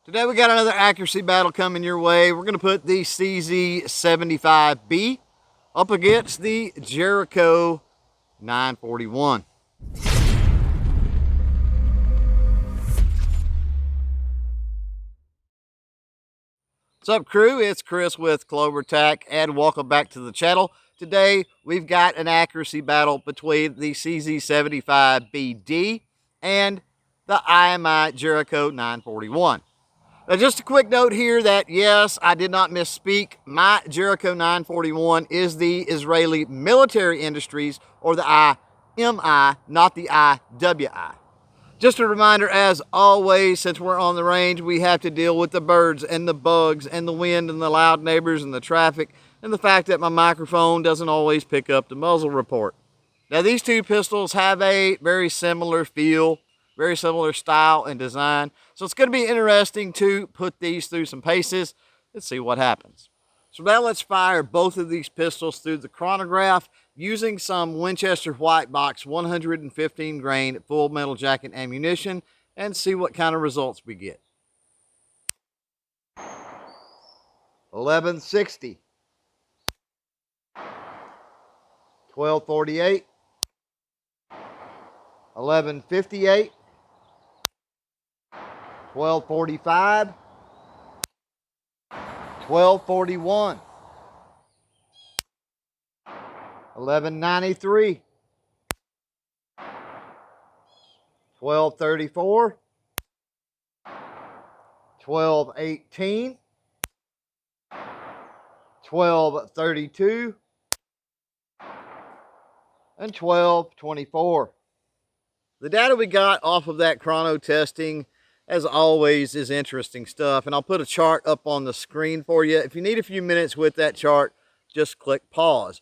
Today we got another accuracy battle coming your way. We're going to put the CZ75B up against the Jericho 941. What's up, crew? It's Chris with CloverTac, and welcome back to the channel. Today we've got an accuracy battle between the CZ75BD and the IMI Jericho 941. Now, just a quick note here that, yes, I did not misspeak. My Jericho 941 is the Israeli Military Industries, or the IMI, not the IWI. Just a reminder, as always, since we're on the range, we have to deal with the birds and the bugs and the wind and the loud neighbors and the traffic and the fact that my microphone doesn't always pick up the muzzle report. Now, these two pistols have a very similar feel, very similar style and design. So it's going to be interesting to put these through some paces. Let's see what happens. So now let's fire both of these pistols through the chronograph using some Winchester white box 115 grain full metal jacket ammunition and see what kind of results we get. 1160, 1248, 1158, 1245, 1241, 1193, 1234, 1218, 1232, and 1224. The data we got off of that chrono testing, as always, is interesting stuff, and I'll put a chart up on the screen for you. If you need a few minutes with that chart, just click pause.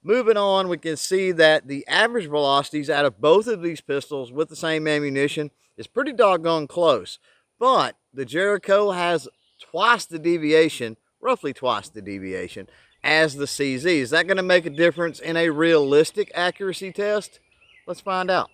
Moving on, we can see that the average velocities out of both of these pistols with the same ammunition is pretty doggone close, but the Jericho has twice the deviation, roughly twice the deviation, as the CZ. Is that going to make a difference in a realistic accuracy test? Let's find out.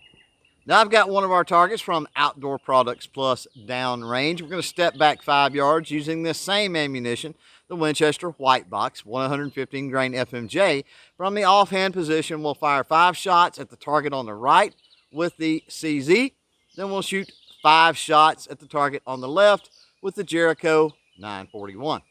Now I've got one of our targets from Outdoor Products Plus downrange. We're going to step back 5 yards using this same ammunition, the Winchester White Box 115 grain FMJ. From the offhand position, we'll fire 5 shots at the target on the right with the CZ. Then we'll shoot 5 shots at the target on the left with the Jericho 941.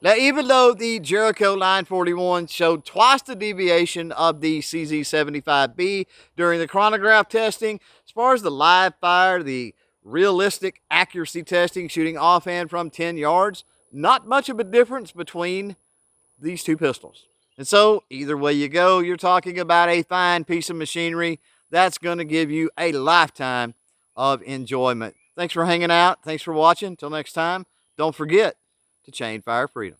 Now, even though the Jericho 941 showed twice the deviation of the CZ75B during the chronograph testing, as far as the live fire, the realistic accuracy testing, shooting offhand from 10 yards, not much of a difference between these two pistols. And so, either way you go, you're talking about a fine piece of machinery that's going to give you a lifetime of enjoyment. Thanks for hanging out. Thanks for watching. Until next time, don't forget to chain fire freedom.